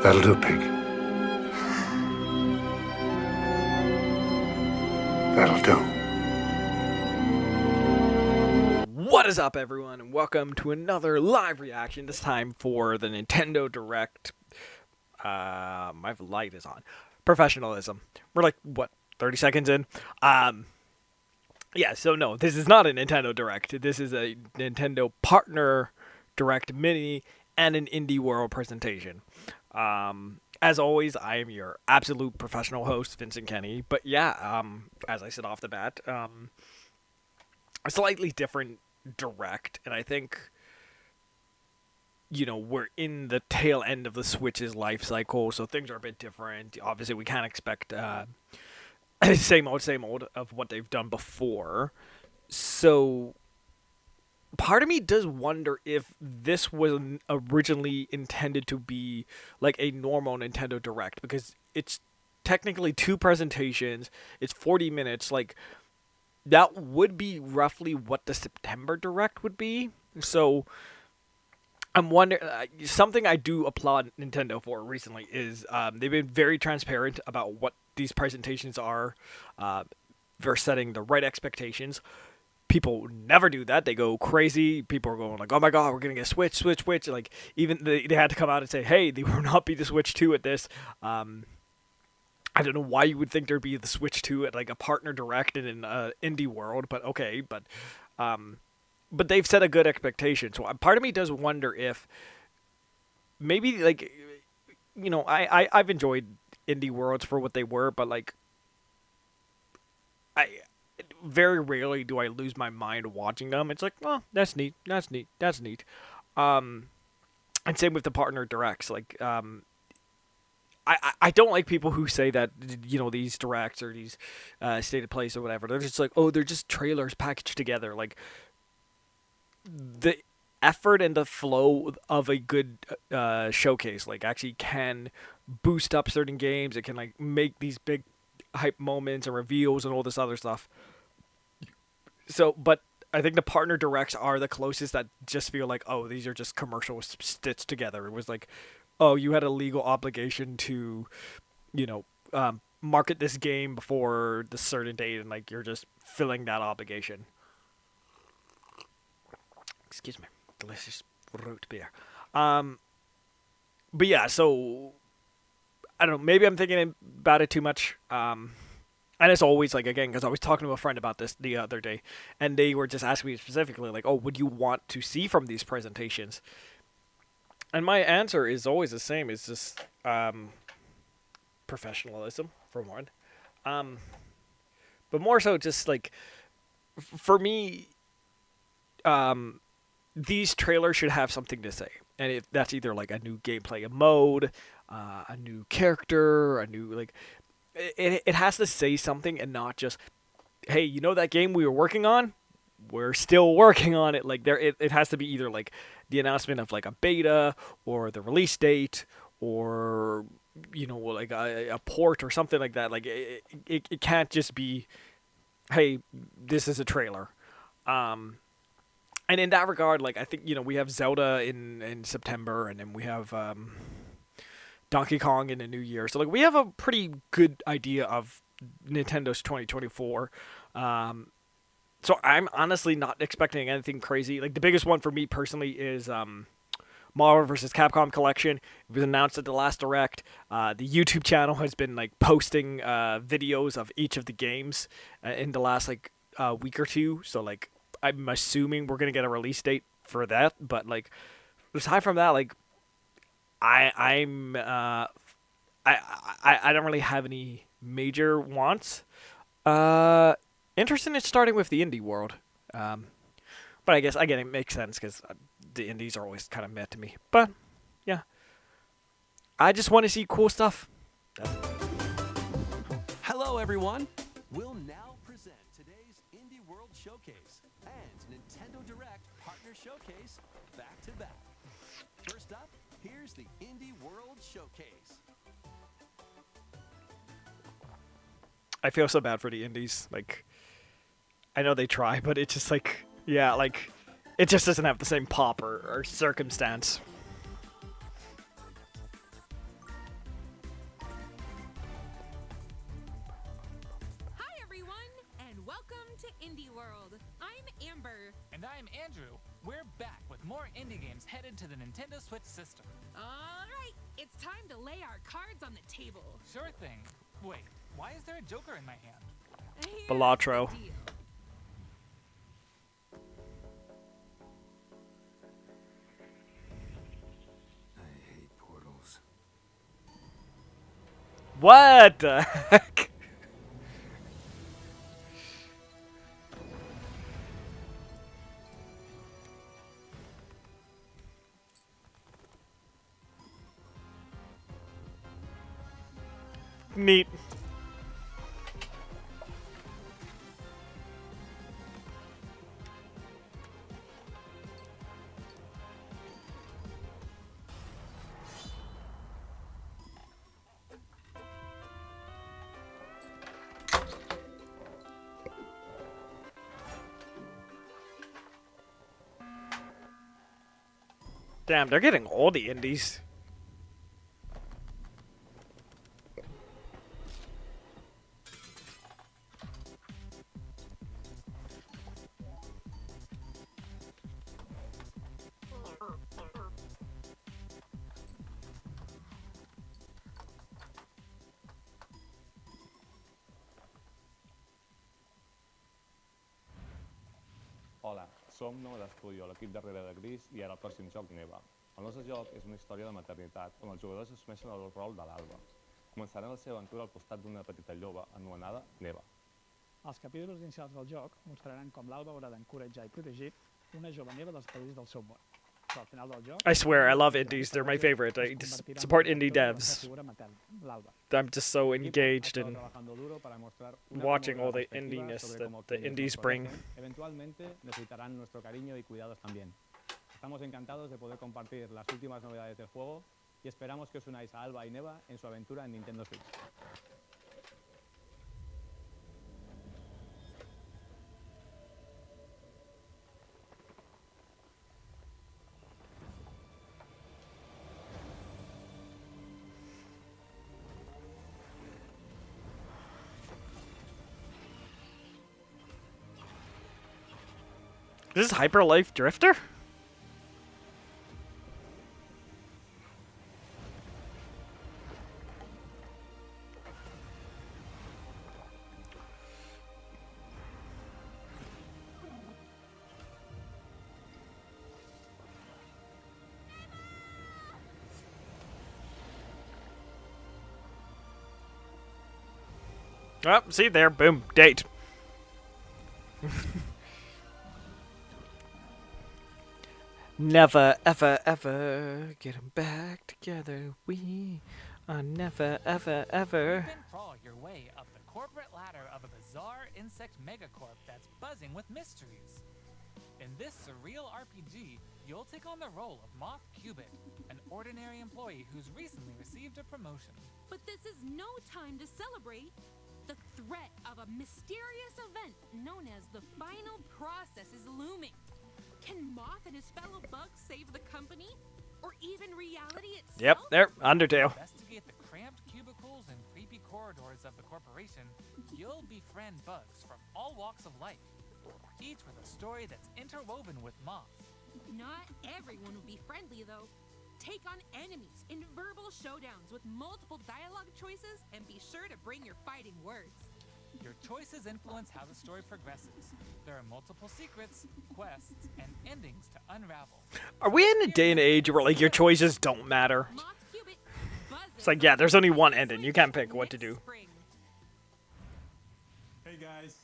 That'll do, pig. That'll do. What is up, everyone, and welcome to another live reaction, this time for the Nintendo Direct. My light is on. Professionalism. We're like, what, 30 seconds in? Yeah, so no, this is not a Nintendo Direct. This is a Nintendo Partner Direct Mini and an Indie World presentation. As always, I am your absolute professional host, Vincent Kenny. But yeah, as I said off the bat, a slightly different Direct, and I think, you know, we're in the tail end of the Switch's life cycle, so things are a bit different. Obviously, we can't expect same old of what they've done before. So part of me does wonder if this was originally intended to be like a normal Nintendo Direct, because it's technically two presentations, it's 40 minutes, like that would be roughly what the September Direct would be. So I'm wondering, something I do applaud Nintendo for recently is they've been very transparent about what these presentations are. They're setting the right expectations. People never do that. They go crazy. People are going like, oh my god, we're going to get Switch. Like, even they had to come out and say, hey, there will not be the Switch 2 at this. I don't know why you would think there'd be the Switch 2 at like a partner Direct in an indie world, but okay. But they've set a good expectation. So part of me does wonder if maybe, like, you know, I've enjoyed indie worlds for what they were, but like, I very rarely do I lose my mind watching them. It's like, oh, that's neat. And same with the partner directs. Like, I don't like people who say that, you know, these directs or these state of plays or whatever, they're just like, oh, they're just trailers packaged together. Like, the effort and the flow of a good showcase, like, actually can boost up certain games. It can, like, make these big hype moments and reveals and all this other stuff. So, but I think the partner directs are the closest that just feel like, oh, these are just commercials stitched together. It was like, oh, you had a legal obligation to, you know, market this game before the certain date, and like, you're just filling that obligation. Excuse me, delicious root beer. But yeah, so I don't know. Maybe I'm thinking about it too much. And it's always, like, again, because I was talking to a friend about this the other day, and they were just asking me specifically, like, oh, what do you want to see from these presentations? And my answer is always the same. It's just professionalism, for one. But more so just, like, for me, these trailers should have something to say. And if that's either, like, a new gameplay mode, a new character, a new, like, it has to say something, and not just, hey, you know that game we were working on? We're still working on it. Like, it has to be either like the announcement of like a beta, or the release date, or, you know, like a port or something like that. Like, it can't just be, hey, this is a trailer. And in that regard, like, I think, you know, we have Zelda in September, and then we have Donkey Kong in the new year. So, like, we have a pretty good idea of Nintendo's 2024. So I'm honestly not expecting anything crazy. Like, the biggest one for me personally is Marvel vs. Capcom Collection. It was announced at the last Direct. The YouTube channel has been, like, posting videos of each of the games in the last, like, week or two. So, like, I'm assuming we're gonna get a release date for that. But, like, aside from that, like, I don't really have any major wants. Interested in starting with the indie world. But I guess, again, it makes sense because the indies are always kind of meh to me. But, yeah. I just want to see cool stuff. Hello, everyone. We'll now present today's Indie World Showcase and Nintendo Direct Partner Showcase back to back. First up, here's the Indie World Showcase. I feel so bad for the indies. Like, I know they try, but it's just like, yeah, like, it just doesn't have the same pop or circumstance. Welcome to Indie World. I'm Amber. And I'm Andrew. We're back with more indie games headed to the Nintendo Switch system. All right, it's time to lay our cards on the table. Sure thing. Wait, why is there a Joker in my hand? Here's Balatro. the deal. I hate portals. What the heck? Neat. Damn, they're getting all the indies. Hola, som Nou d'Estudio, l'equip darrere de Gris i ara el pròxim joc Neva. El nostre joc és una història de maternitat on els jugadors assumeixen el rol de l'Alba. Començaran la seva aventura al costat d'una petita lloba anomenada Neva. Els capítols inicials del joc mostraran com l'Alba haurà d'encoratjar i protegir una jove neva dels perills del seu món. Però al final del joc... I swear, I love indies. They're my favorite. I just support indie devs. I'm just so engaged in watching all the indiness that the indies bring. Eventualmente necesitarán nuestro cariño y cuidados también. Estamos encantados de poder compartir las últimas novedades del juego y esperamos que os unáis a Alba y Neva en su aventura en Nintendo Switch. This is Hyper Life Drifter? Oh, see there, boom, date. Never, ever, ever get 'em back together. We are never, ever, You ever. can crawl your way up the corporate ladder of a bizarre insect megacorp that's buzzing with mysteries. In this surreal RPG, you'll take on the role of Moth Cubit, an ordinary employee who's recently received a promotion. But this is no time to celebrate. The threat of a mysterious event known as the final process is looming. Can Moth and his fellow bugs save the company? Or even reality itself? Yep, there, Undertale. Investigate the cramped cubicles and creepy corridors of the corporation, you'll befriend bugs from all walks of life, each with a story that's interwoven with Moth. Not everyone will be friendly, though. Take on enemies in verbal showdowns with multiple dialogue choices, and be sure to bring your fighting words. Your choices influence how the story progresses. There are multiple secrets, quests, and endings to unravel. Are we in a day and age where like your choices don't matter? Moth Cubit buzzes It's like, yeah, there's only one ending. You can't pick what to do. Spring. Hey guys,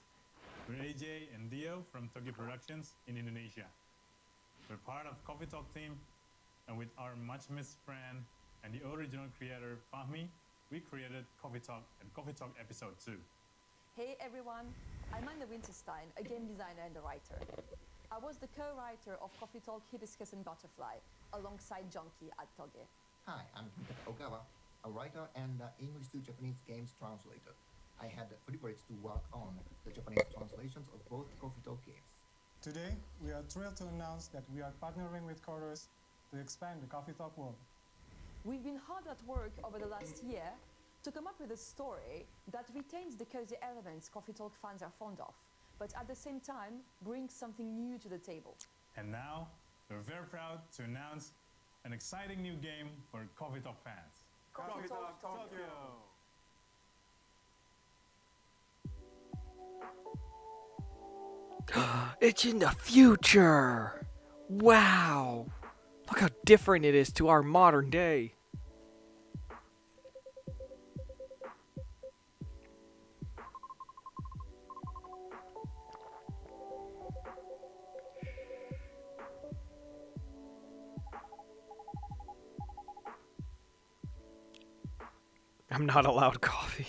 we're AJ and Dio from Tokyo Productions in Indonesia. We're part of Coffee Talk team, and with our much missed friend and the original creator Fahmi, we created Coffee Talk and Coffee Talk Episode 2. Hey everyone, I'm Anna Winterstein, a game designer and a writer. I was the co-writer of Coffee Talk Hibiscus and Butterfly, alongside Junkie at Toge. Hi, I'm Kentaro Okawa, a writer and English to Japanese games translator. I had the privilege to work on the Japanese translations of both Coffee Talk games. Today, we are thrilled to announce that we are partnering with Chorus to expand the Coffee Talk world. We've been hard at work over the last year to come up with a story that retains the cozy elements Coffee Talk fans are fond of, but at the same time, bring something new to the table. And now, we're very proud to announce an exciting new game for Coffee Talk fans. Coffee Talk Tokyo. It's in the future! Wow! Look how different it is to our modern day. I'm not allowed coffee.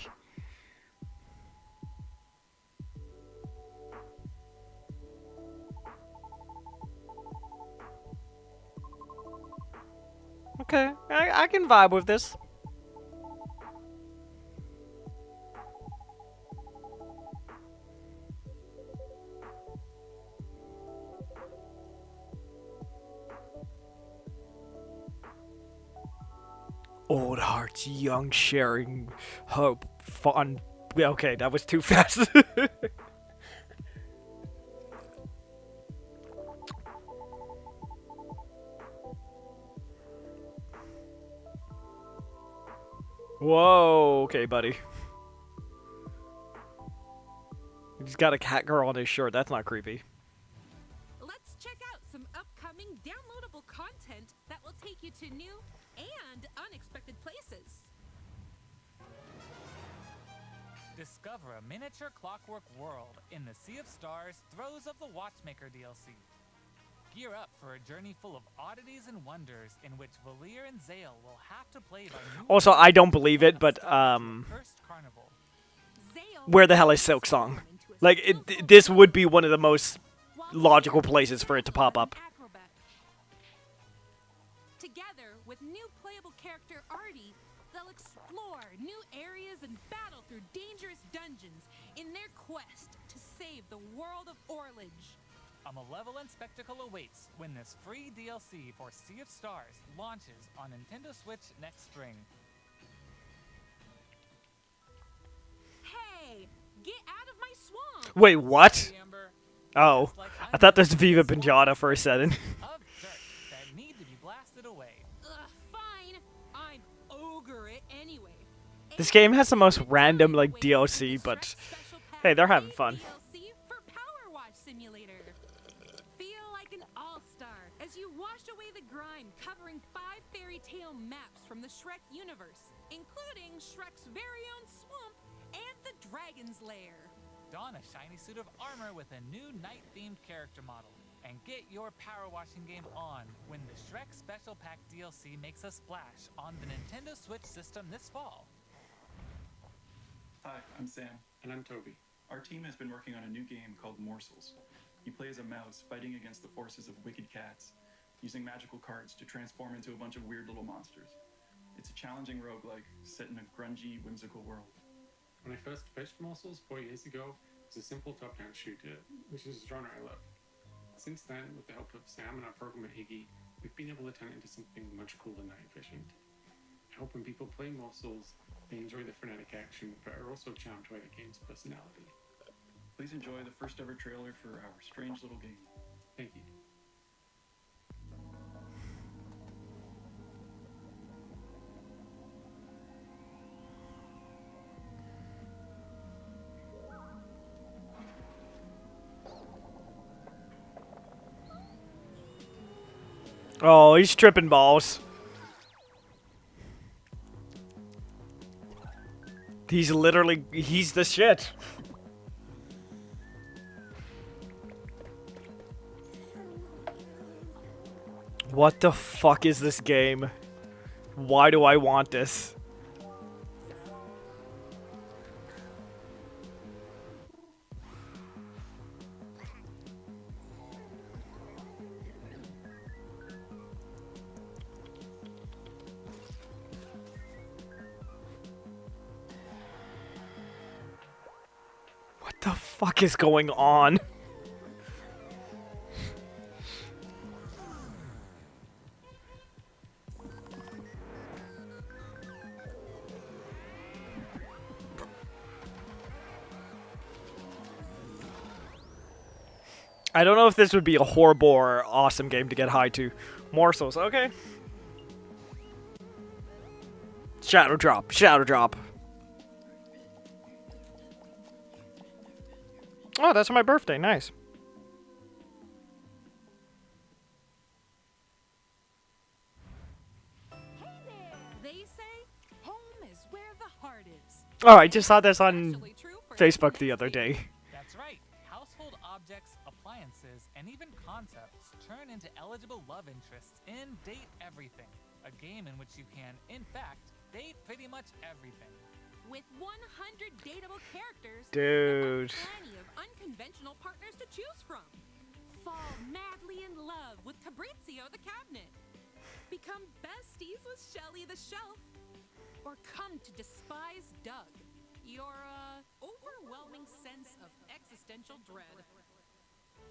Okay, I can vibe with this. Old hearts, young, sharing, hope, fun. Okay, that was too fast. Whoa, okay, buddy. He's got a cat girl on his shirt. That's not creepy. Let's check out some upcoming downloadable content that will take you to new and unexpected places. Discover a miniature clockwork world in the Sea of Stars Throes of the Watchmaker DLC. Gear up for a journey full of oddities and wonders in which Valir and Zale will have to play by new Also, I don't believe it, but cursed carnival. where the hell is Silk Song? Like, this would be one of the most logical places for it to pop up. Together with new playable character Artie, they'll explore new areas and battle through dangerous dungeons in their quest to save the world of Orlage. A malevolent spectacle awaits when this free DLC for Sea of Stars launches on Nintendo Switch next spring. Hey, get out of my swamp! Wait, what? Hey, Amber. Oh, Just like I thought this was undead Viva Pinata for a second. of dirt that need to be blasted away. Fine. I'm ogre it anyway. This game has the most random, like, DLC, but hey, they're having fun. DLC for Power Wash Simulator. Feel like an all-star as you wash away the grime covering 5 fairy tale maps from the Shrek universe, including Shrek's very own swamp and the Dragon's Lair. Don a shiny suit of armor with a new night-themed character model, and get your power washing game on when the Shrek Special Pack DLC makes a splash on the Nintendo Switch system this fall. Hi, I'm Sam. And I'm Toby. Our team has been working on a new game called Morsels. You play as a mouse fighting against the forces of wicked cats, using magical cards to transform into a bunch of weird little monsters. It's a challenging roguelike set in a grungy, whimsical world. When I first pitched Morsels 4 years ago, it was a simple top-down shooter, which is a genre I love. Since then, with the help of Sam and our programmer Iggy, we've been able to turn it into something much cooler and night efficient. I hope when people play Morsels, they enjoy the frenetic action, but are also charmed by the game's personality. Please enjoy the first ever trailer for our strange little game. Thank you. Oh, he's tripping balls. He's the shit. What the fuck is this game? Why do I want this? What the fuck is going on? I don't know if this would be a horrible or awesome game to get high to. Morsels, okay. Shadow drop, shadow drop. Oh, that's my birthday, nice. They say home is where the heart is. Oh, I just saw this on Facebook the other day. That's right. Household objects, appliances, and even concepts turn into eligible love interests in Date Everything, a game in which you can, in fact, date pretty much everything. With 100 dateable characters, Dude. and plenty of unconventional partners to choose from. Fall madly in love with Fabrizio the cabinet. Become besties with Shelly the shelf. Or come to despise Doug, your overwhelming sense of existential dread.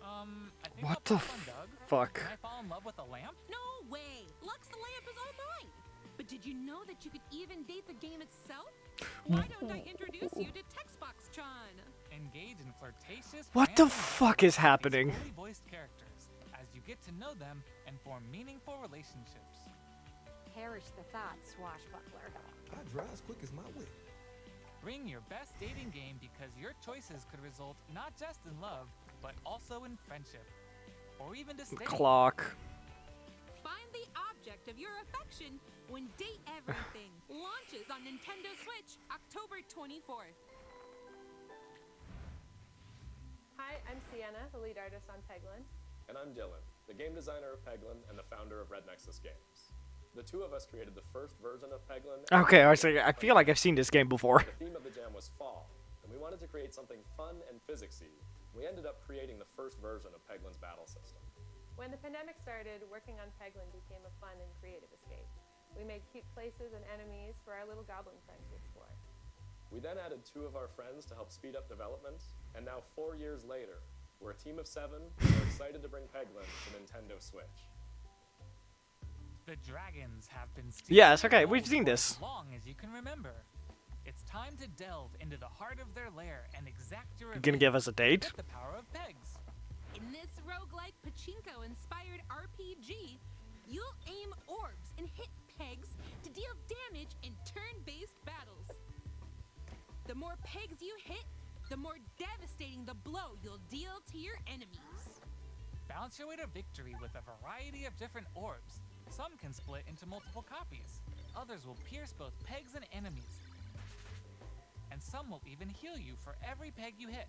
I think What I'll the pass on Doug. fuck? Can I fall in love with a lamp? No way! Lux the lamp is all mine! But did you know that you could even date the game itself? Why don't I introduce you to Textbox-chan? Engage in flirtatious. What the random fuck is with these happening? fully voiced characters as you get to know them and form meaningful relationships. Perish the thought, swashbuckler. I drive as quick as my whip. Bring your best dating game because your choices could result not just in love, but also in friendship. Or even disdain. Clock. Find the object of your affection when Date Everything launches on Nintendo Switch October 24th. Hi, I'm Sienna, the lead artist on Peglin. And I'm Dylan, the game designer of Peglin and the founder of Red Nexus Games. The two of us created the first version of Peglin. Okay, I was like, I feel like I've seen this game before. The theme of the jam was fall, and we wanted to create something fun and physicsy. We ended up creating the first version of Peglin's battle system. When the pandemic started, working on Peglin became a fun and creative escape. We made cute places and enemies for our little goblin friend to explore. We then added two of our friends to help speed up development, and now 4 years later, we're a team of 7, and we're excited to bring Peglin to Nintendo Switch. The dragons have been Yes, okay, we've seen this. as long as you can remember. It's time to delve into the heart of their lair and exact your You gonna give us a date? with the power of pegs. In this roguelike pachinko-inspired RPG, you'll aim orbs and hit pegs to deal damage in turn-based battles. The more pegs you hit, the more devastating the blow you'll deal to your enemies. Bounce your way to victory with a variety of different orbs. Some can split into multiple copies. Others will pierce both pegs and enemies. And some will even heal you for every peg you hit.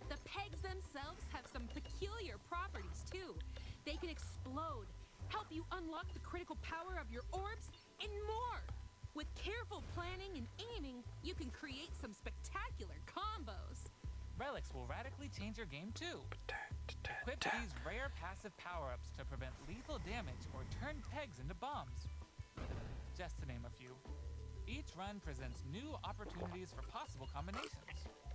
The pegs themselves have some peculiar properties too. They can explode, help you unlock the critical power of your orbs, and more. With careful planning and aiming, you can create some spectacular combos. Relics will radically change your game too. Equip these rare passive power-ups to prevent lethal damage or turn pegs into bombs. Just to name a few. Each run presents new opportunities for possible combinations.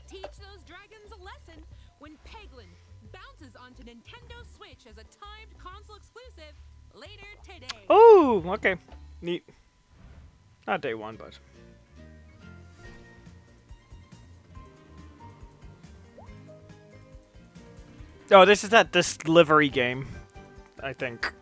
Teach those dragons a lesson when Peglin bounces onto Nintendo Switch as a timed console exclusive later today. Oh, okay. Neat. Not day one, but... Oh, this is that delivery game, I think.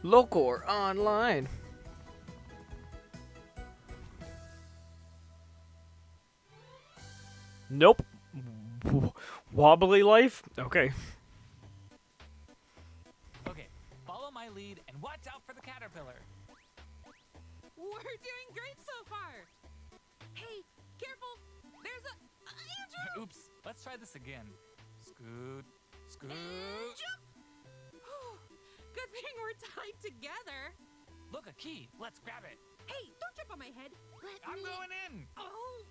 Local or online? Nope. Wobbly life? Okay. Okay, follow my lead and watch out for the caterpillar. We're doing great so far. Hey, careful. There's a Andrew. Oops, let's try this again. Scoot, scoot. Good thing we're tied together. Look, a key. Let's grab it. Hey, don't jump on my head. I'm going in. Oh.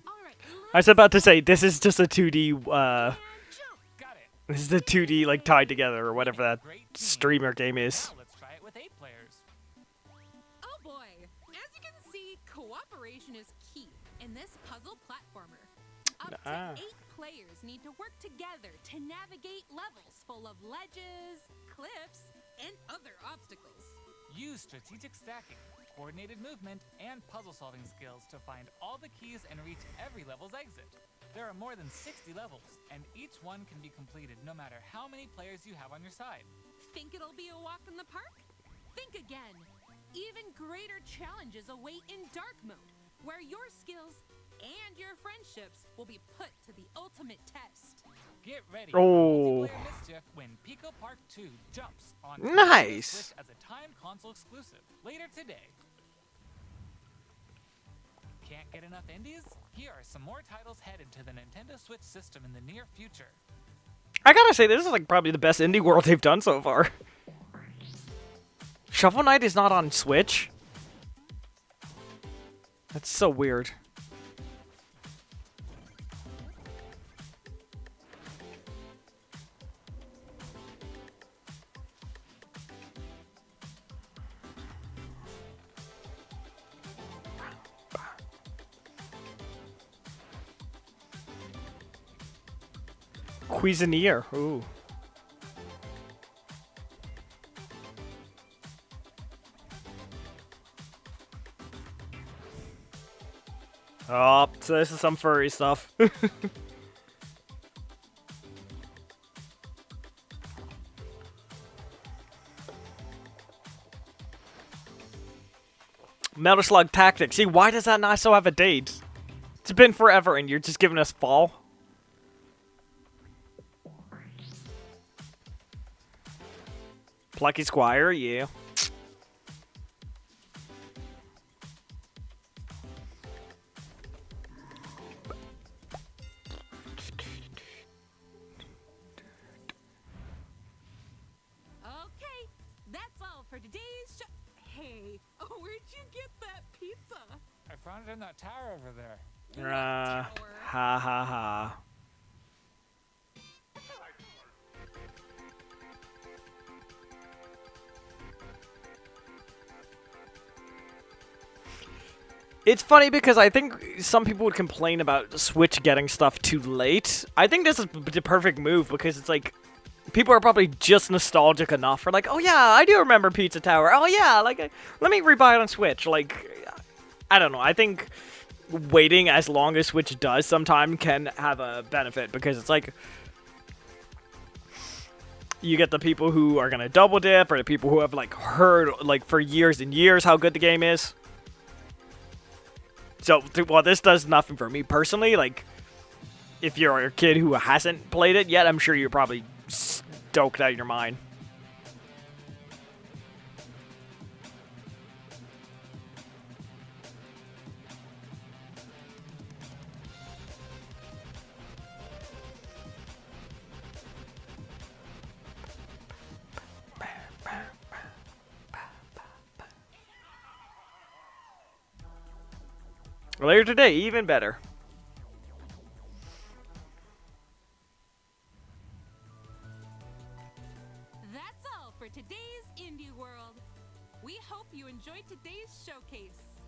All right. I was about to say, this is just a 2D, Got it. this is the 2D, like, tied together, or whatever that streamer game is. Now let's try it with 8 players. Up to 8 players need to work together to navigate levels full of ledges, cliffs, and other obstacles. Use strategic stacking, coordinated movement, and puzzle-solving skills to find all the keys and reach every level's exit. There are more than 60 levels, and each one can be completed no matter how many players you have on your side. Think it'll be a walk in the park? Think again. Even greater challenges await in dark mode, where your skills and your friendships will be put to the ultimate test. Get ready Oh. for multiplayer mischief when Pico Park 2 jumps on Nice. Switch as a time console exclusive later today. Can't get enough indies? Here are some more titles headed to the Nintendo Switch system in the near future. I gotta say, this is like probably the best indie world they've done so far. Shovel Knight is not on Switch. That's so weird. Cuisinier. Ooh. Oh, so this is some furry stuff. Metal Slug Tactics. See, why does that not still have a date? It's been forever and you're just giving us fall. Plucky Squire, yeah. Okay, that's all for today's show. Hey, where'd you get that pizza? I found it in that tower over there. Ha ha ha. It's funny because I think some people would complain about Switch getting stuff too late. I think this is the perfect move because it's like people are probably just nostalgic enough for like, oh yeah, I do remember Pizza Tower. Oh yeah, like let me rebuy it on Switch. Like, I don't know. I think waiting as long as Switch does sometime can have a benefit because it's like you get the people who are gonna double dip or the people who have like heard like for years and years how good the game is. So, while this does nothing for me personally, like, if you're a kid who hasn't played it yet, I'm sure you're probably stoked out of your mind. Later today, even better. That's all for today's Indie World. We hope you enjoyed today's showcase.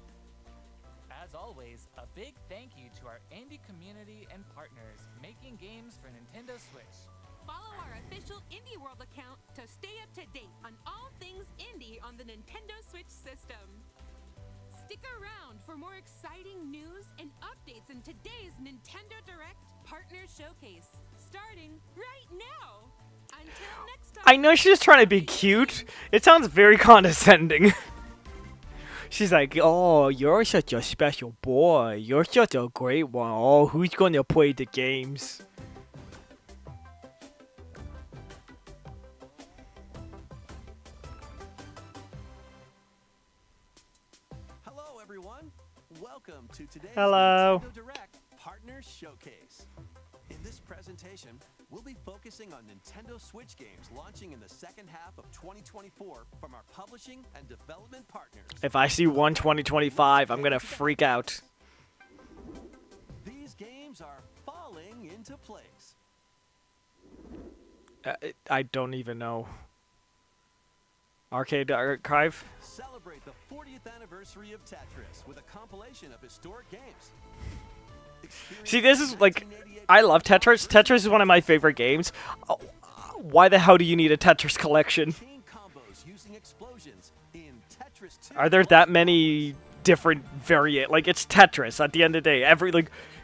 As always, a big thank you to our indie community and partners making games for Nintendo Switch. Follow our official Indie World account to stay up to date on all things indie on the Nintendo Switch system. Stick around for more exciting news and updates in today's Nintendo Direct Partner Showcase, starting right now. Until next time. I know she's trying to be cute. It sounds very condescending. She's like, oh, you're such a special boy. You're such a great one. Oh, who's gonna play the games? Hello, everyone. Welcome to today's Hello. Nintendo Direct Partner Showcase. In this presentation, we'll be focusing on Nintendo Switch games launching in the second half of 2024 from our publishing and development partners. If I see 1/20/25, I'm gonna freak out. These games are falling into place. I don't even know. Arcade Archive? Celebrate the 40th anniversary of Tetris with a compilation of historic games. See, this is like, I love Tetris. Tetris is one of my favorite games. Oh, why the hell do you need a Tetris collection? Are there that many different like, it's Tetris at the end of the day.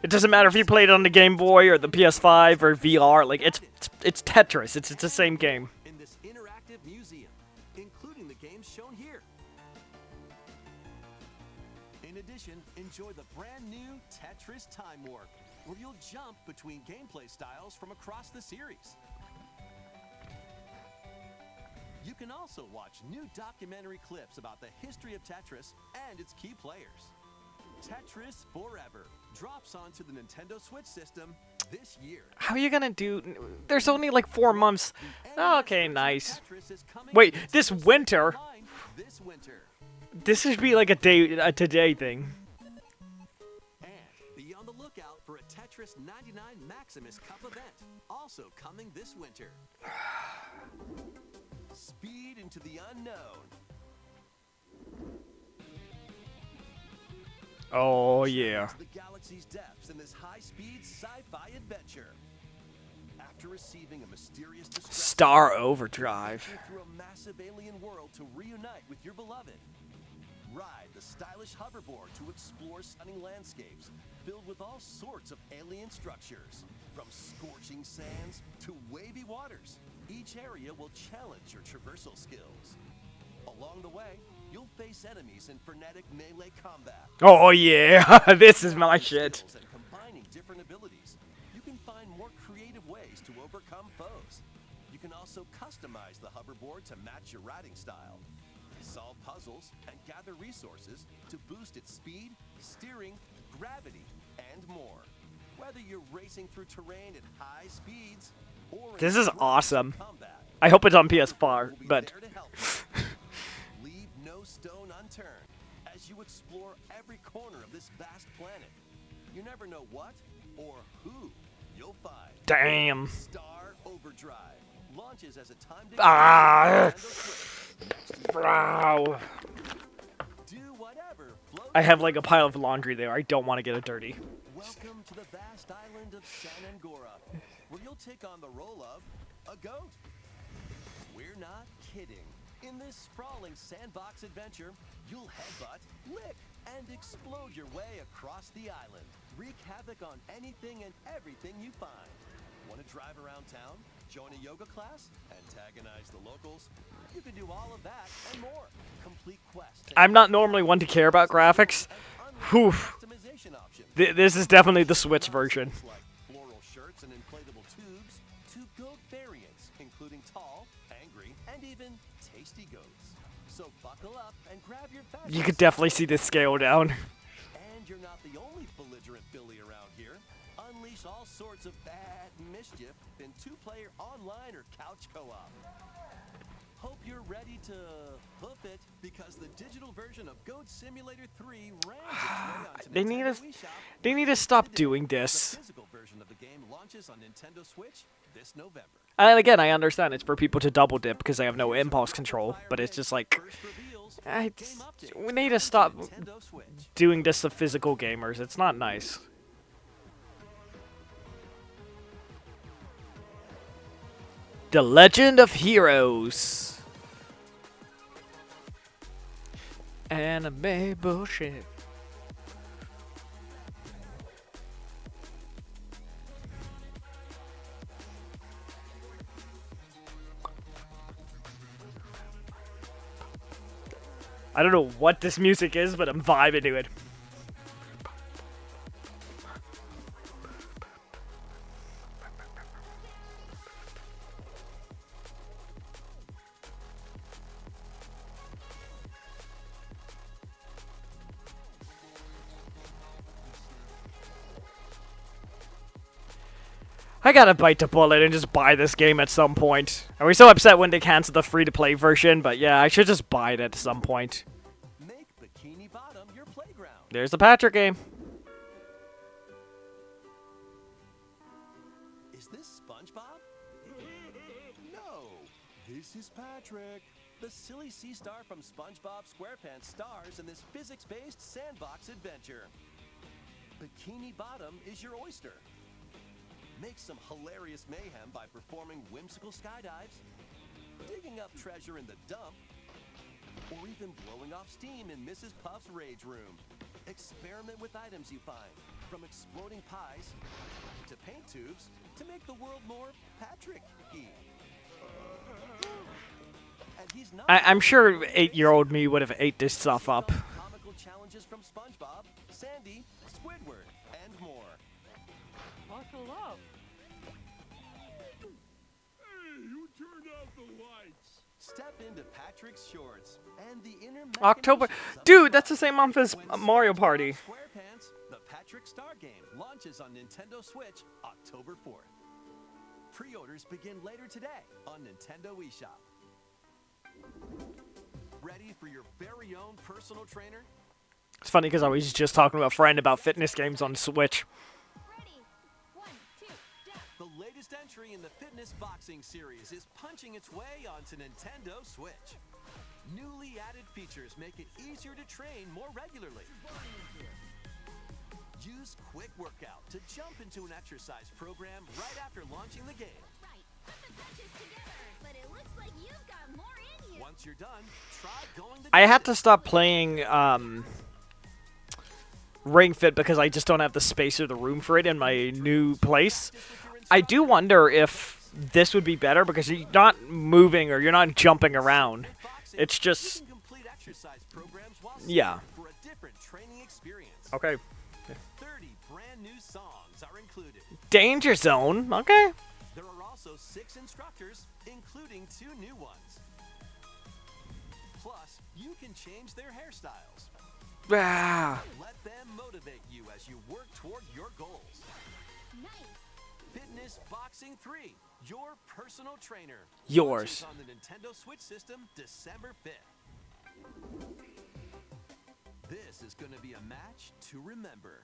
It doesn't matter if you played it on the Game Boy or the PS5 or VR. Like, it's Tetris. It's the same game. In this interactive museum, including the games shown here. In addition, enjoy the brand new Tetris Time Warp, where you'll jump between gameplay styles from across the series. You can also watch new documentary clips about the history of Tetris and its key players. Tetris Forever drops onto the Nintendo Switch system this year. How are you gonna do? There's only like 4 months. Oh, okay, nice. Wait, this winter? This should be like a today thing. And be on the lookout for a Tetris 99 Maximus Cup event, also coming this winter. Speed into the unknown. Oh yeah. The galaxy's depths in this high-speed sci-fi adventure. After receiving a mysterious distress, Star Overdrive. through a massive alien world to reunite with your beloved. Ride the stylish hoverboard to explore stunning landscapes filled with all sorts of alien structures, from scorching sands to wavy waters. Each area will challenge your traversal skills. Along the way, you'll face enemies in frenetic melee combat. Oh yeah, this is my shit. And combining different abilities, you can find more creative ways to overcome foes. You can also customize the hoverboard to match your riding style. Solve puzzles and gather resources to boost its speed, steering, gravity, and more. Whether you're racing through terrain at high speeds or This is awesome. I hope it's on PS4, but leave no stone unturned as you explore every corner of this vast planet. You never know what or who you'll find. Damn. Star Overdrive launches as a timed Wow. Do whatever floats. I have like a pile of laundry there. I don't want to get it dirty. Welcome to the vast island of San Angora, where you'll take on the role of a goat. We're not kidding. In this sprawling sandbox adventure, you'll headbutt, lick, and explode your way across the island. Wreak havoc on anything and everything you find. Want to drive around town, join a yoga class, antagonize the locals? You can do all of that and more. Complete quests. I'm not normally one to care about graphics. Whew. This is definitely the Switch version. Like floral shirts and inflatable tubes, to goat variants, including tall, angry, and even tasty goats. So buckle up and grab your fashion. You could definitely see this scale down. And you're not the only belligerent Billy around here. Unleash all sorts of bad mischief in 2-player online or couch co-op. Hope you're ready to hoof it, because the digital version of Goat Simulator 3 rams its way onto They need Nintendo to. Wii Shop. They need to stop doing this. The physical version of the game launches on Nintendo Switch this November. And again, I understand it's for people to double dip because they have no impulse control, but it's just like, we need to stop doing this to physical gamers. It's not nice. The Legend of Heroes. Anime bullshit. I don't know what this music is, but I'm vibing to it. I gotta bite the bullet and just buy this game at some point. I was so upset when they canceled the free-to-play version, but yeah, I should just buy it at some point. Make Bikini Bottom your playground. There's the Patrick game. Is this SpongeBob? No, this is Patrick. The silly sea star from SpongeBob SquarePants stars in this physics-based sandbox adventure. Bikini Bottom is your oyster. Make some hilarious mayhem by performing whimsical skydives, digging up treasure in the dump, or even blowing off steam in Mrs. Puff's rage room. Experiment with items you find, from exploding pies to paint tubes to make the world more Patrick-y. And he's not I'm sure 8-year-old me would have ate this stuff up. comical challenges from SpongeBob, Sandy, Squidward, and more. Buckle up. Hey, who turned out the lights? Step into Patrick's shorts and the inner October. machinations of Dude, that's the same month as Mario Party. SquarePants, the Patrick Star game, launches on Nintendo Switch October 4th. Pre-orders begin later today on Nintendo eShop. Ready for your very own personal trainer? It's funny because I was just talking to a friend about fitness games on Switch. The latest entry in the fitness boxing series is punching its way onto Nintendo Switch. Newly added features make it easier to train more regularly. Use Quick Workout to jump into an exercise program right after launching the game. Once you're done, try going the I had to stop playing Ring Fit because I just don't have the space or the room for it in my new place. I do wonder if this would be better because you're not moving or you're not jumping around. It's just... Yeah. for a different training experience. Okay. 30 brand new songs are included. Danger Zone. Okay. There are also 6 instructors, including 2 new ones. Plus, you can change their hairstyles. Ah. Let them motivate you as you work toward your goals. Fitness Boxing 3, your personal trainer. Yours. Launches on the Nintendo Switch system December 5th. This is going to be a match to remember.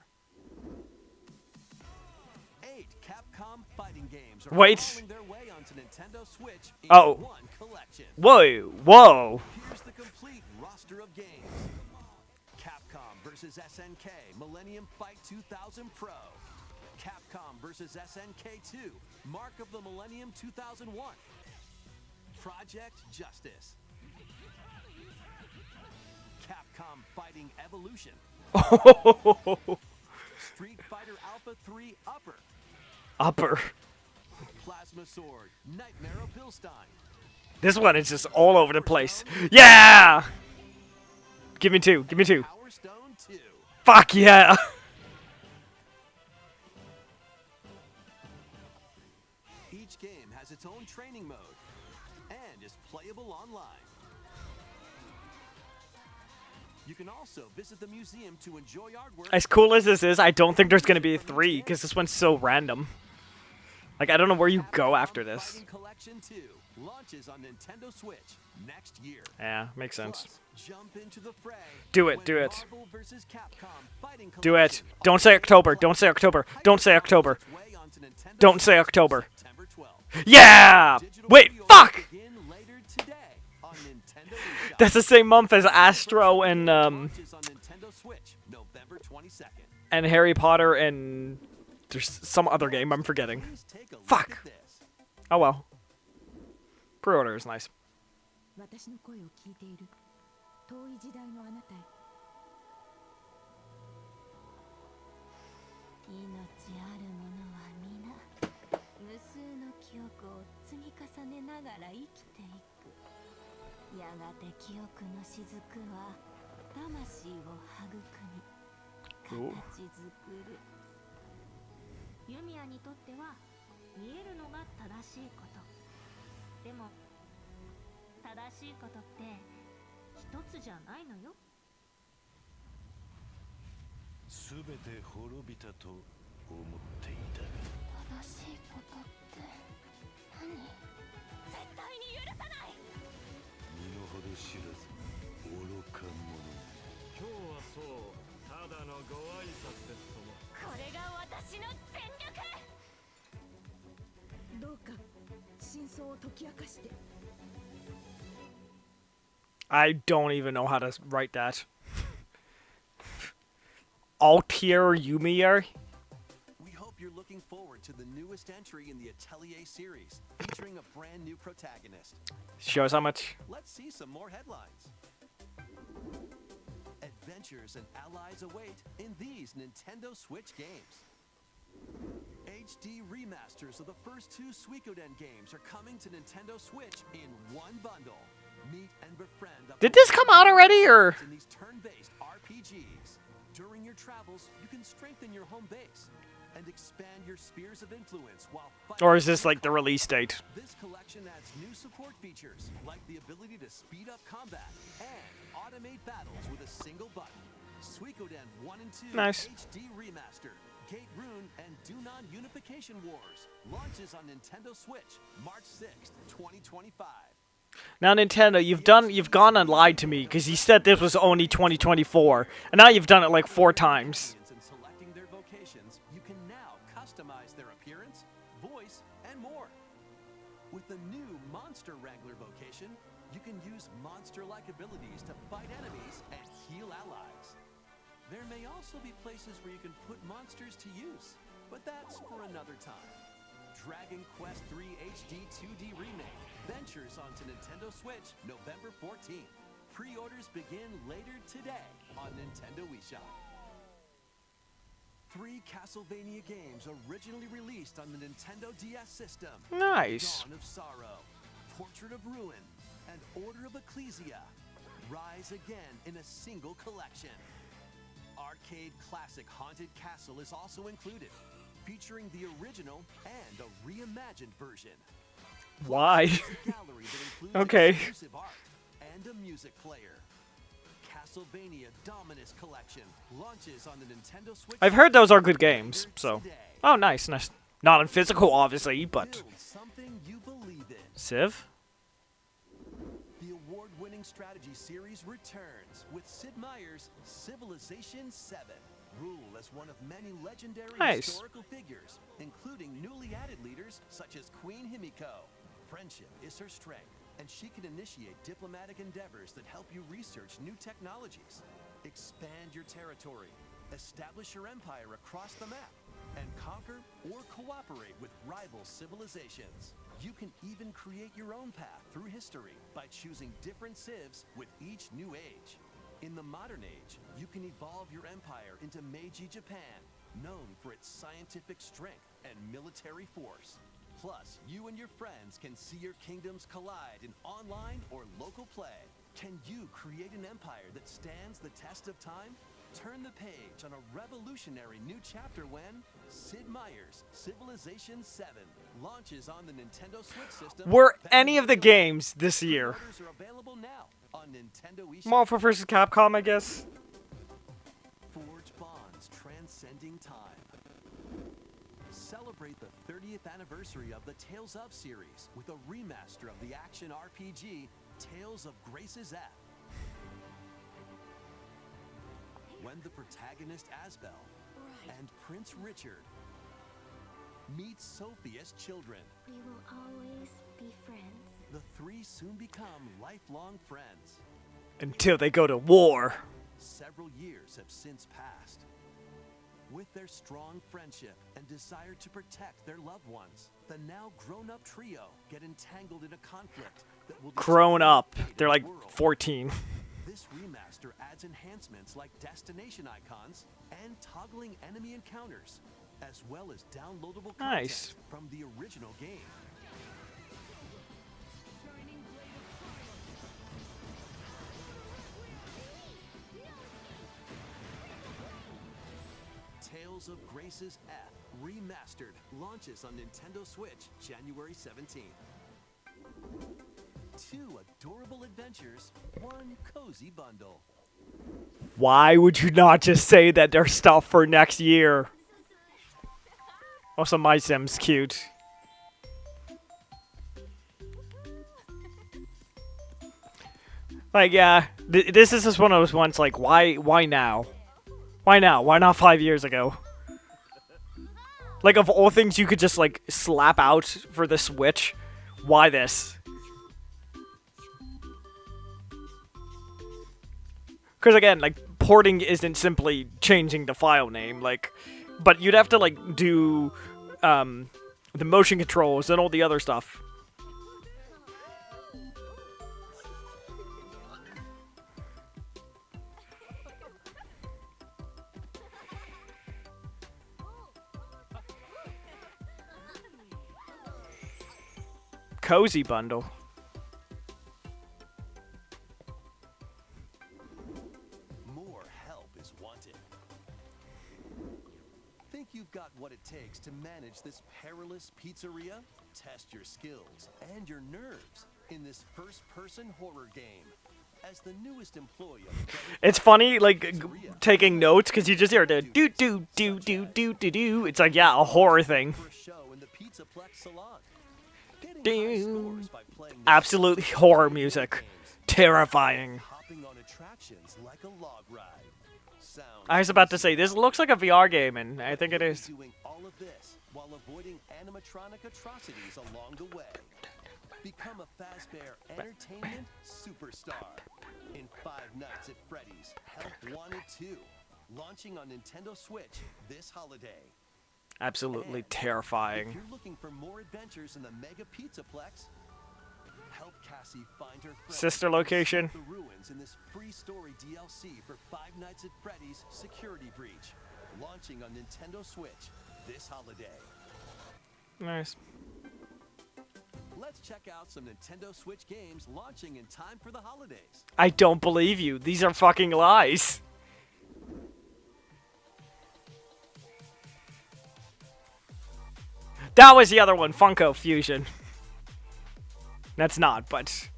8 Capcom fighting games are Wait. falling their way onto Nintendo Switch in Oh. one collection. Whoa. Whoa. Here's the complete roster of games. Capcom vs. SNK Millennium Fight 2000 Pro. Capcom vs. SNK 2 Mark of the Millennium 2001. Project Justice. Capcom Fighting Evolution. Street Fighter Alpha 3 Upper. Upper. Plasma Sword Nightmare of Bilstein. This one is just all over the place. Yeah! Give me 2. Give me 2. Power Stone 2. Fuck yeah! Each game has its own training mode and is playable online. You can also visit the museum to enjoy artwork. As cool as this is, I don't think there's going to be a 3 because this one's so random. Like, I don't know where you go after this. Fighting Collection 2 launches on Nintendo Switch next year. Yeah, makes sense. Plus, jump into the fray Do it, when do it. Marvel vs. Capcom Fighting Do it. Collection Don't say October. Don't say October. Don't say October. way onto Nintendo Don't say Switch October. September 12th. Yeah! Digital Wait, pre-orders fuck! begin later today on Nintendo eShop. That's the same month as Astro and Launches on Nintendo Switch November 22nd. and Harry Potter and there's some other game I'm forgetting. Please take a look Fuck. at this. Oh well. Pre-order is nice. 私の声を聞いている遠い時代のあなたへ命あるものは皆無数の記憶を積み重ねながら生きていくやがて記憶の雫は魂を育み形作るユミヤにとっては見えるのが正しいことでも正しいことって一つじゃないのよすべて滅びたと思っていたが正しいことって何絶対に許さない身の程知らず愚か者今日はそうただのご挨拶ですともこれが私の全力どうか真相を解き明かして I don't even know how to write that. Altier Yumier. We hope you're looking forward to the newest entry in the Atelier series, featuring a brand new protagonist. Show us how much. Let's see some more headlines. Adventures and allies await in these Nintendo Switch games. HD remasters of the first 2 Suikoden games are coming to Nintendo Switch in one bundle. Meet and befriend up Did to this come out already, or? in these turn-based RPGs. During your travels, you can strengthen your home base and expand your spheres of influence while fighting. Or is this like the release date? This collection adds new support features like the ability to speed up combat and automate battles with a single button. Suikoden 1 and 2 Nice. HD Remaster, Gate Rune, and Dunon Unification Wars launches on Nintendo Switch March 6th, 2025. Now Nintendo, you've gone and lied to me because you said this was only 2024, and now you've done it like 4 times. And selecting their vocations, you can now customize their appearance, voice, and more. With the new Monster Wrangler vocation, you can use monster-like abilities to fight enemies and heal allies. There may also be places where you can put monsters to use, but that's for another time. Dragon Quest III HD 2D Remake ventures onto Nintendo Switch November 14th. Pre-orders begin later today on Nintendo eShop. 3 Castlevania games originally released on the Nintendo DS system. Nice. Dawn of Sorrow, Portrait of Ruin, and Order of Ecclesia rise again in a single collection. Arcade classic Haunted Castle is also included, featuring the original and a reimagined version. Why? There's a gallery that includes Okay. exclusive art and a music player. Castlevania Dominus Collection launches on the Nintendo Switch. I've heard those are good games, so. Oh, nice, nice. Not in physical, obviously, but. Build something you believe in. Civ? The award-winning strategy series returns with Sid Meier's Civilization 7. Rule as one of many legendary Nice. historical figures, including newly added leaders such as Queen Himiko. Friendship is her strength, and she can initiate diplomatic endeavors that help you research new technologies, expand your territory, establish your empire across the map, and conquer or cooperate with rival civilizations. You can even create your own path through history by choosing different civs with each new age. In the modern age, you can evolve your empire into Meiji Japan, known for its scientific strength and military force. Plus, you and your friends can see your kingdoms collide in online or local play. Can you create an empire that stands the test of time? Turn the page on a revolutionary new chapter when Sid Meier's Civilization 7 launches on the Nintendo Switch system. Were any of the games this year? Pre-orders are available now on Nintendo eShop. Marvel vs. Capcom, I guess. Forge bonds transcending time. Celebrate the 30th anniversary of the Tales of series with a remaster of the action RPG Tales of Grace's F. When the protagonist Asbel and Prince Richard meet Sophia's children, We will always be friends. the 3 soon become lifelong friends. Until they go to war. Several years have since passed. With their strong friendship and desire to protect their loved ones, the now grown-up trio get entangled in a conflict that will Grown up. destroy They're like the world. 14. This remaster adds enhancements like destination icons and toggling enemy encounters, as well as downloadable content Nice. from the original game. Tales of Grace's F Remastered launches on Nintendo Switch January 17th. 2 adorable adventures, 1 cozy bundle. Why would you not just say that there's stuff for next year? Also, my Sim's cute. Like, yeah, this is just one of those ones, like, why now? Why now? Why not 5 years ago? Like, of all things you could just, like, slap out for the Switch, why this? Because, again, like, porting isn't simply changing the file name, like, but you'd have to like do the motion controls and all the other stuff. Cozy bundle. More help is wanted. Think you've got what it takes to manage this perilous pizzeria? Test your skills and your nerves in this first-person horror game. As the newest employee of It's funny, like, taking notes, because you just hear the do-do-do-do-do-do-do. It's like, yeah, a horror thing. for a show in the Pizzaplex salon. Absolutely horror music. Terrifying. Hopping on attractions like a log ride. Sounds I was about to say, this looks like a VR game, and I think it is. doing all of this while avoiding animatronic atrocities along the way. Become a Fazbear Entertainment superstar in 5 Nights at Freddy's Help Wanted 2, launching on Nintendo Switch this holiday. Absolutely If terrifying. you're looking for more adventures in the Mega Pizzaplex, help Cassie find her friends Sister and location. solve the ruins in this free story DLC for 5 Nights at Freddy's Security Breach, launching on Nintendo Switch this holiday. Nice. Let's check out some Nintendo Switch games launching in time for the holidays. I don't believe you. These are fucking lies. That was the other one, Funko Fusion. That's not, but...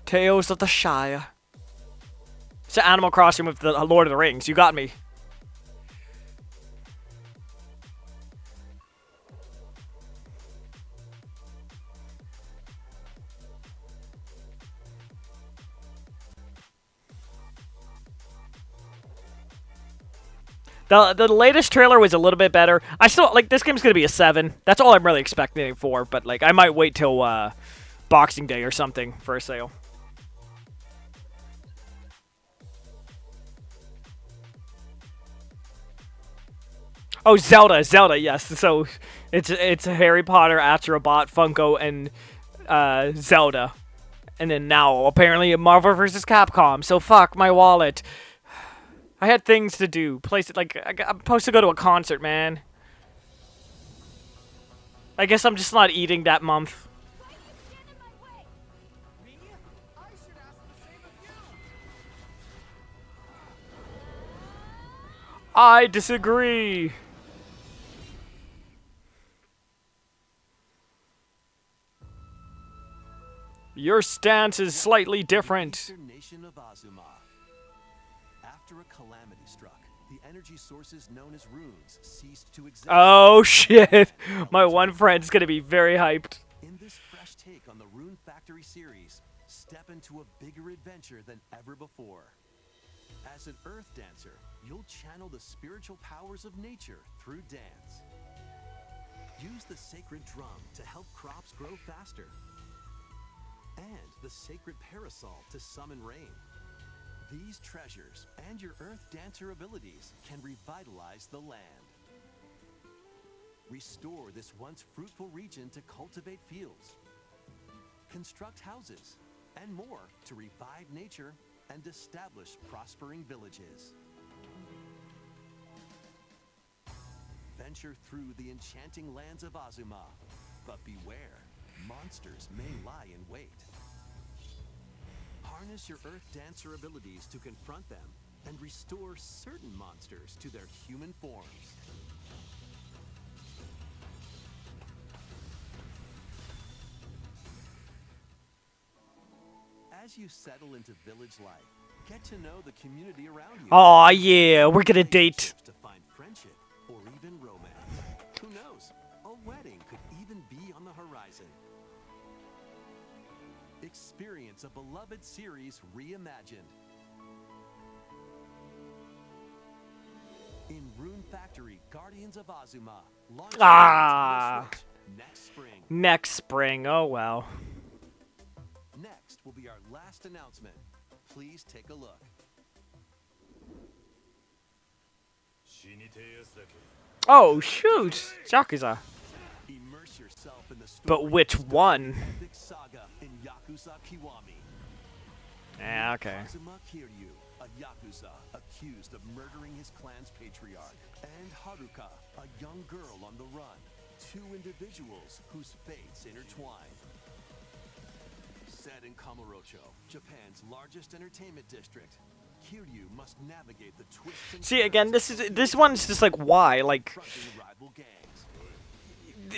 Tales of the Shire. It's an Animal Crossing with the Lord of the Rings. You got me. The latest trailer was a little bit better. I still, like, this game's gonna be a 7. That's all I'm really expecting it for, but, like, I might wait till, Boxing Day or something for a sale. Oh, Zelda, yes. So, it's a Harry Potter, Astrobot, Funko, and, Zelda. And then now, apparently, Marvel vs. Capcom. So, fuck my wallet. I had things to do. I'm supposed to go to a concert, man. I guess I'm just not eating that month. I disagree. Your stance is slightly different. Eastern nation of Azuma. After a calamity struck, the energy sources known as runes ceased to exist. Oh shit! My one friend's gonna be very hyped. In this fresh take on the Rune Factory series, step into a bigger adventure than ever before. As an earth dancer, you'll channel the spiritual powers of nature through dance. Use the sacred drum to help crops grow faster. And the sacred parasol to summon rain. These treasures and your earth dancer abilities can revitalize the land. Restore this once fruitful region to cultivate fields. Construct houses and more to revive nature and establish prospering villages. Venture through the enchanting lands of Azuma, but beware, monsters may lie in wait. Harness your Earth Dancer abilities to confront them and restore certain monsters to their human forms. As you settle into village life, get to know the community around you. Aw, yeah, we're gonna date. To find friendship or even romance. Who knows? A wedding could even be on the horizon. Experience a beloved series reimagined. In Rune Factory, Guardians of Azuma. Launching on Nintendo Switch next spring. Next spring. Oh well. Next will be our last announcement. Please take a look. Oh shoot, Yakuza. Immerse yourself in the story But which one? epic saga in Yakuza Kiwami. Yeah, okay. Kazuma Kiryu, a Yakuza accused of murdering his clan's patriarch, and Haruka, a young girl on the run. Two individuals whose fates intertwine. Set in Kamurocho, Japan's largest entertainment district, Kiryu must navigate the twists and See again, this one's just like why like.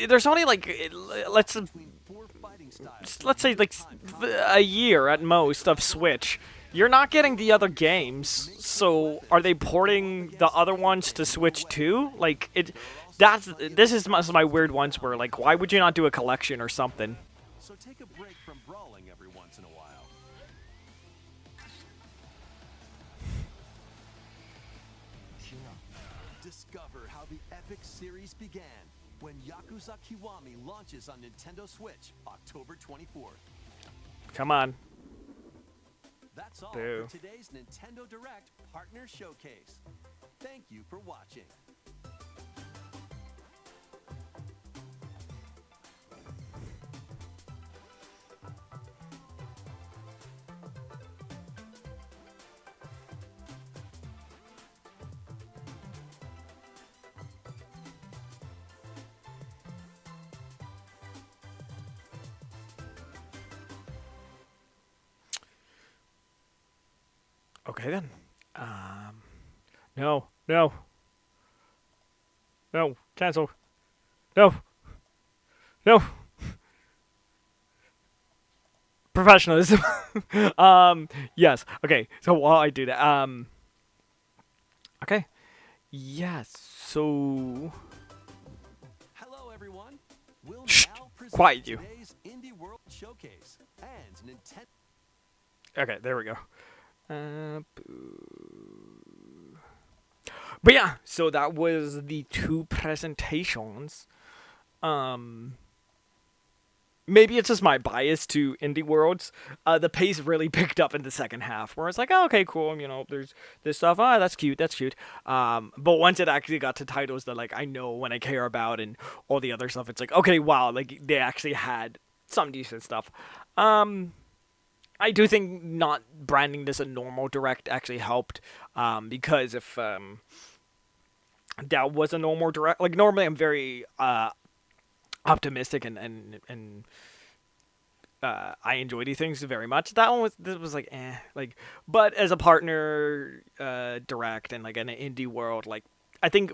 There's only like let's say like a year at most of Switch. You're not getting the other games, so are they porting the other ones to Switch too? Like this is my weird ones where like why would you not do a collection or something? So take a break from brawling every once in a while. Discover how the epic series began when Yakuza Kiwami launches on Nintendo Switch October 24th. Come on. That's all Boo. for today's Nintendo Direct Partner Showcase. Thank you for watching. Okay then. No. No. Cancel. No. Professionalism. Yes. Okay. So while I do that, okay. Yes. So. Hello, everyone. We'll Shh. now present Quiet you. today's Indie World Showcase and Nintendo. Okay. There we go. But yeah, so that was the two presentations. Maybe it's just my bias to Indie Worlds. The pace really picked up in the second half, where it's like, oh, okay, cool, there's this stuff, that's cute. But once it actually got to titles that, like, I know when I care about and all the other stuff, it's like, okay, wow, like, they actually had some decent stuff. I do think not branding this a normal Direct actually helped, because if that was a normal Direct, like normally I'm very optimistic and I enjoy these things very much. This was like like, but as a partner Direct and like an indie world, like I think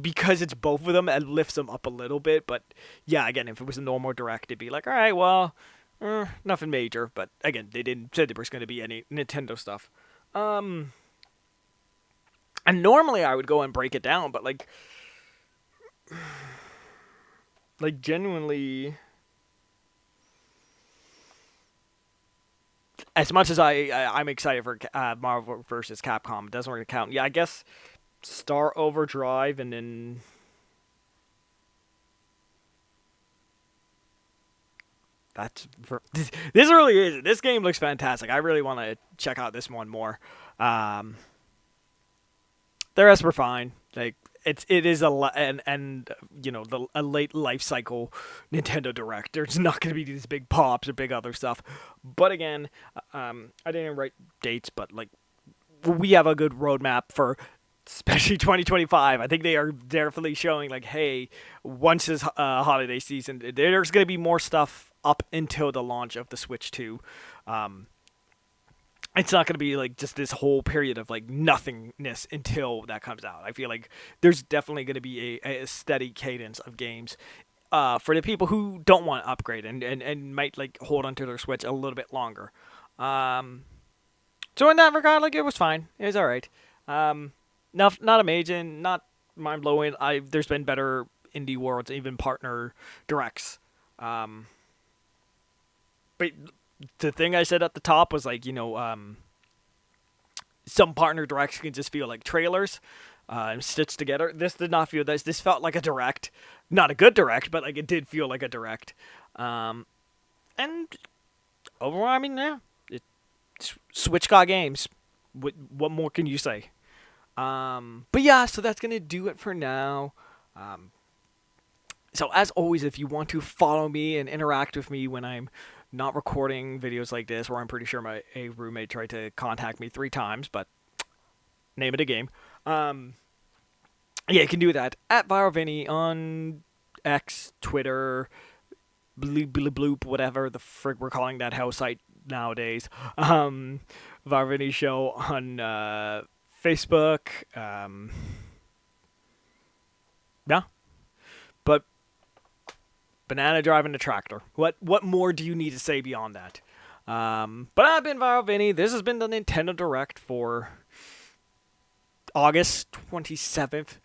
because it's both of them, it lifts them up a little bit. But yeah, again, if it was a normal Direct, it'd be like, all right, well. Nothing major, but again, they didn't say there was going to be any Nintendo stuff. And normally I would go and break it down, but like genuinely, as much as I'm excited for Marvel vs. Capcom, it doesn't really count. Yeah, I guess Star Overdrive and then. This really is. This game looks fantastic. I really want to check out this one more. The rest were fine. Like it is a late life cycle Nintendo Direct. There's not going to be these big pops or big other stuff. But again, I didn't write dates, but like we have a good roadmap for. Especially 2025. I think they are definitely showing like, hey, once this holiday season, there's going to be more stuff up until the launch of the Switch 2. It's not going to be like just this whole period of like nothingness until that comes out. I feel like there's definitely going to be a steady cadence of games for the people who don't want to upgrade and might like hold onto their Switch a little bit longer. So in that regard, like it was fine. It was all right. Not amazing, not mind blowing. There's been better indie worlds, even partner directs. But the thing I said at the top was like, some partner directs can just feel like trailers and stitched together. This did not feel this. This felt like a direct, not a good direct, but like it did feel like a direct. And overall, I mean, yeah, Switch got games. What more can you say? But yeah, so that's gonna do it for now. So as always, if you want to follow me and interact with me when I'm not recording videos like this, where I'm pretty sure a roommate tried to contact me 3 times, but name it a game. Yeah, you can do that at Vinnie on X, Twitter, bloop, whatever the frig we're calling that house site nowadays. Vinnie Show on Facebook. Yeah. But banana driving a tractor. What more do you need to say beyond that? But I've been Vinnie. This has been the Nintendo Direct for August 27th,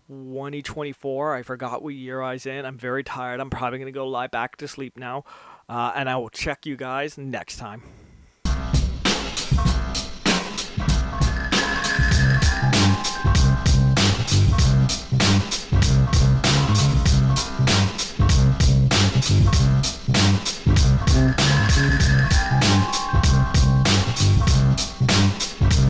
2024. I forgot what year I was in. I'm very tired. I'm probably going to go lie back to sleep now. And I will check you guys next time.